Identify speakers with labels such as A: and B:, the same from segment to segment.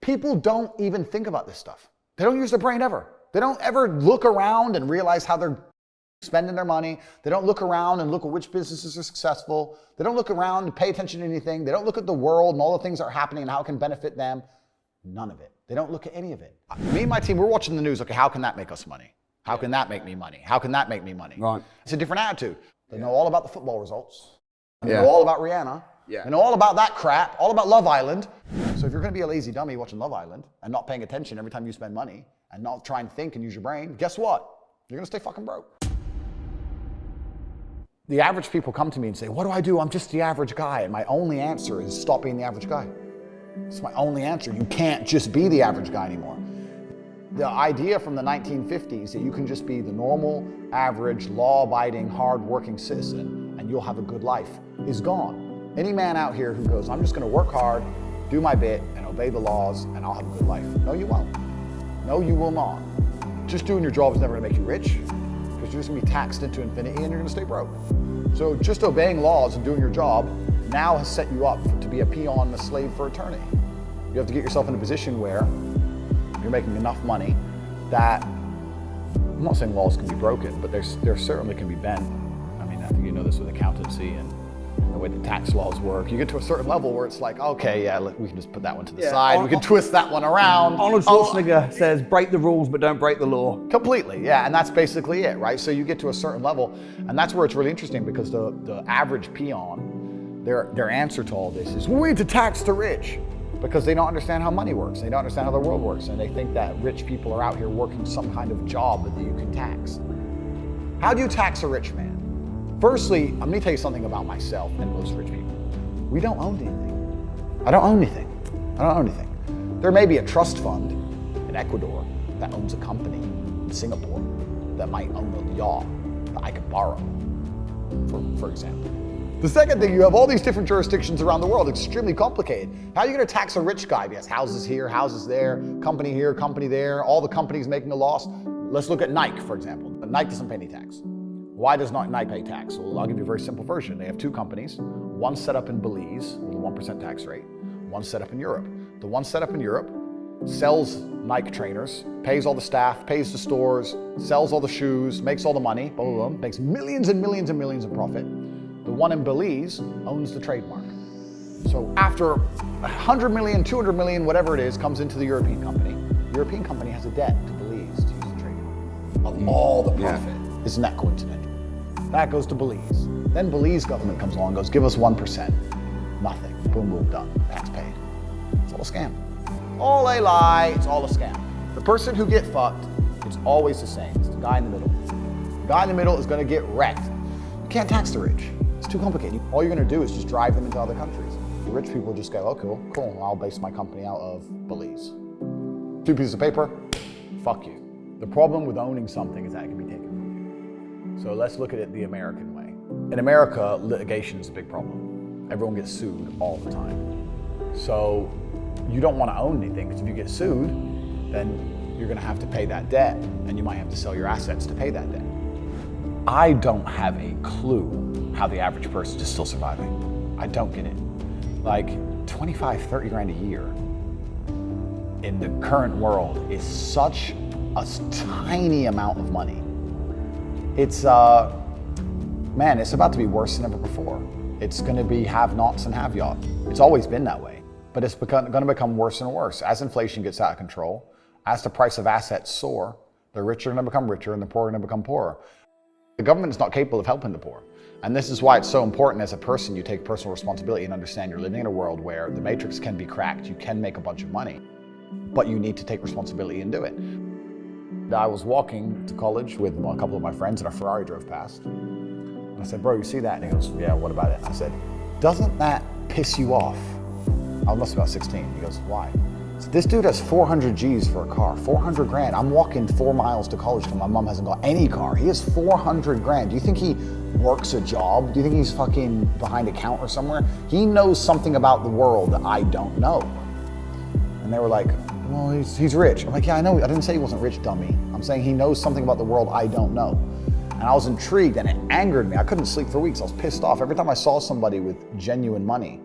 A: People don't even think about this stuff. They don't use their brain ever. They don't ever look around and realize how they're spending their money. They don't look around and look at which businesses are successful. They don't look around and pay attention to anything. They don't look at the world and all the things that are happening and how it can benefit them. None of it. They don't look at any of it. Me and my team, we're watching the news. Okay, how can that make us money? How can that make me money? How can that make me money?
B: Right.
A: It's a different attitude. They know all about the football results. They know all about Rihanna.
B: Yeah.
A: They know all about that crap, all about Love Island. So if you're going to be a lazy dummy watching Love Island and not paying attention every time you spend money and not try and think and use your brain, guess what? You're going to stay fucking broke. The average people come to me and say, what do I do? I'm just the average guy. And my only answer is stop being the average guy. It's my only answer. You can't just be the average guy anymore. The idea from the 1950s that you can just be the normal, average, law-abiding, hard-working citizen and you'll have a good life is gone. Any man out here who goes, I'm just going to work hard, do my bit, and obey the laws, and I'll have a good life. No, you won't. No, you will not. Just doing your job is never going to make you rich, because you're just going to be taxed into infinity and you're going to stay broke. So just obeying laws and doing your job now has set you up to be a peon and a slave for eternity. You have to get yourself in a position where you're making enough money that, I'm not saying laws can be broken, but there certainly can be bent. I mean, I think you know this with accountancy and the way the tax laws work. You get to a certain level where it's like, okay, yeah, we can just put that one to the side. We can twist that one around.
B: Arnold Schwarzenegger says, break the rules, but don't break the law.
A: Completely, yeah, and that's basically it, right? So you get to a certain level, and that's where it's really interesting because the average peon, their answer to all this is, we need to tax the rich, because they don't understand how money works. They don't understand how the world works, and they think that rich people are out here working some kind of job that you can tax. How do you tax a rich man? Firstly, I'm gonna tell you something about myself and most rich people. We don't own anything. I don't own anything. I don't own anything. There may be a trust fund in Ecuador that owns a company in Singapore that might own a yacht that I could borrow, for example. The second thing, you have all these different jurisdictions around the world, extremely complicated. How are you gonna tax a rich guy? He has houses here, houses there, company here, company there, all the companies making a loss. Let's look at Nike, for example. Nike doesn't pay any tax. Why does not Nike pay tax? Well, I'll give you a very simple version. They have two companies, one set up in Belize with a 1% tax rate, one set up in Europe. The one set up in Europe sells Nike trainers, pays all the staff, pays the stores, sells all the shoes, makes all the money, blah, blah, blah, makes millions and millions and millions of profit. The one in Belize owns the trademark. So after 100 million, 200 million, whatever it is, comes into the European company. The European company has a debt to Belize to use the trademark of all the profit. Yeah. Isn't that coincidental? That goes to Belize. Then Belize government comes along and goes, give us 1%. Nothing. Boom, boom, done. Tax paid. It's all a scam. All a lie. It's all a scam. The person who gets fucked, it's always the same. It's the guy in the middle. The guy in the middle is going to get wrecked. You can't tax the rich. It's too complicated. All you're going to do is just drive them into other countries. The rich people just go, oh, cool. I'll base my company out of Belize. 2 pieces of paper, fuck you. The problem with owning something is that it can be taken from you. So let's look at it the American way. In America, litigation is a big problem. Everyone gets sued all the time. So you don't want to own anything, because if you get sued, then you're going to have to pay that debt, and you might have to sell your assets to pay that debt. I don't have a clue how the average person is still surviving. I don't get it. Like 25, 30 grand a year in the current world is such a tiny amount of money. It's, man, it's about to be worse than ever before. It's gonna be have-nots and have-yacht. It's always been that way, but it's gonna become worse and worse. As inflation gets out of control, as the price of assets soar, the rich are gonna become richer and the poor are gonna become poorer. The government is not capable of helping the poor. And this is why it's so important as a person you take personal responsibility and understand you're living in a world where the matrix can be cracked, you can make a bunch of money, but you need to take responsibility and do it. I was walking to college with a couple of my friends and a Ferrari drove past. And I said, bro, you see that? And he goes, yeah, what about it? I said, doesn't that piss you off? I must be about 16. He goes, why? I said, this dude has 400 G's for a car, 400 grand. I'm walking 4 miles to college because my mom hasn't got any car. He has 400 grand. Do you think he works a job? Do you think he's fucking behind a counter somewhere? He knows something about the world that I don't know. And they were like, well, he's rich. I'm like, yeah, I know. I didn't say he wasn't rich, dummy. I'm saying he knows something about the world I don't know. And I was intrigued and it angered me. I couldn't sleep for weeks. I was pissed off. Every time I saw somebody with genuine money,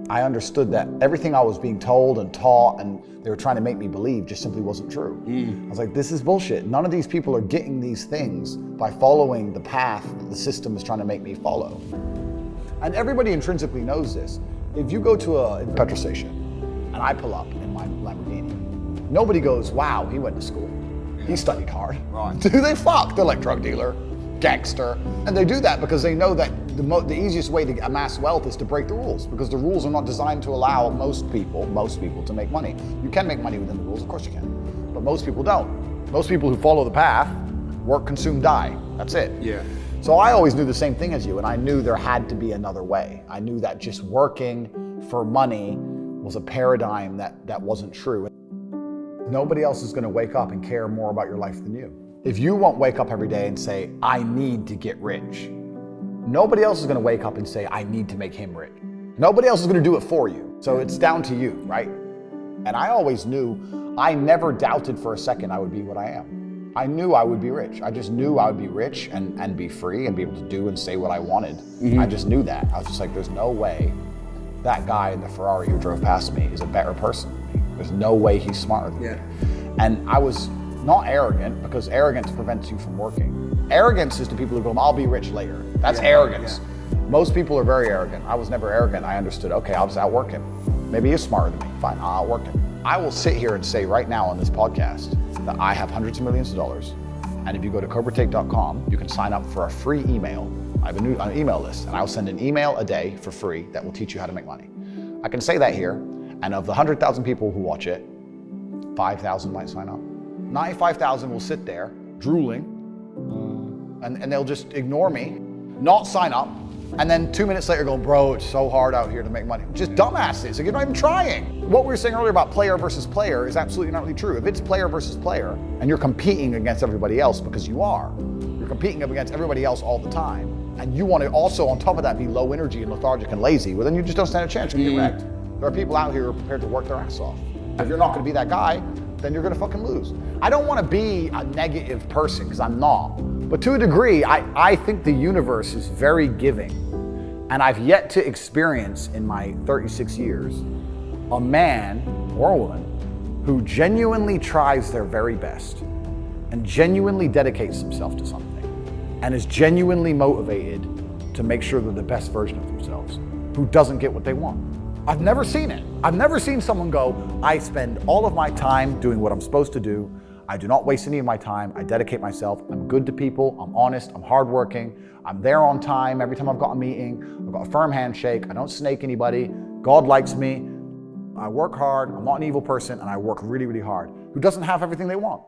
A: I understood that everything I was being told and taught and they were trying to make me believe just simply wasn't true. I was like, this is bullshit. None of these people are getting these things by following the path that the system is trying to make me follow. And everybody intrinsically knows this. If you go to a petrol station and I pull up in my Lamborghini, nobody goes, wow, he went to school. He studied hard.
B: Right.
A: Do they fuck? They're like drug dealer, gangster. And they do that because they know that the easiest way to amass wealth is to break the rules, because the rules are not designed to allow most people to make money. You can make money within the rules, of course you can, but most people don't. Most people who follow the path work, consume, die. That's it.
B: Yeah.
A: So I always knew the same thing as you, and I knew there had to be another way. I knew that just working for money was a paradigm that wasn't true. Nobody else is gonna wake up and care more about your life than you. If you won't wake up every day and say, I need to get rich, nobody else is gonna wake up and say, I need to make him rich. Nobody else is gonna do it for you. So it's down to you, right? And I always knew, I never doubted for a second I would be what I am. I knew I would be rich. I just knew I would be rich and be free and be able to do and say what I wanted. I just knew that. I was just like, there's no way that guy in the Ferrari who drove past me is a better person than me. There's no way he's smarter than me. And I was not arrogant, because arrogance prevents you from working. Arrogance is to people who go, I'll be rich later. That's arrogance. Most people are very arrogant. I was never arrogant. I understood, okay, I'll just outwork him. Maybe he's smarter than me. Fine, I'll outwork him. I will sit here and say right now on this podcast that I have hundreds of millions of dollars. And if you go to CobraTake.com, you can sign up for a free email. I have an email list, and I'll send an email a day for free that will teach you how to make money. I can say that here, and of the 100,000 people who watch it, 5,000 might sign up. 95,000 will sit there drooling, and they'll just ignore me, not sign up, and then 2 minutes later go, bro, it's so hard out here to make money. Just dumbasses, like, you're not even trying. What we were saying earlier about player versus player is absolutely not really true. If it's player versus player, and you're competing against everybody else, because you're competing against everybody else all the time, and you want to also, on top of that, be low energy and lethargic and lazy, well then you just don't stand a chance to get wrecked. There are people out here who are prepared to work their ass off. If you're not gonna be that guy, then you're gonna fucking lose. I don't wanna be a negative person, because I'm not. But to a degree, I think the universe is very giving. And I've yet to experience in my 36 years a man or a woman who genuinely tries their very best and genuinely dedicates himself to something and is genuinely motivated to make sure they're the best version of themselves, who doesn't get what they want. I've never seen it. I've never seen someone go, I spend all of my time doing what I'm supposed to do. I do not waste any of my time. I dedicate myself. I'm good to people. I'm honest. I'm hardworking. I'm there on time every time I've got a meeting. I've got a firm handshake. I don't snake anybody. God likes me. I work hard. I'm not an evil person, and I work really, really hard. Who doesn't have everything they want?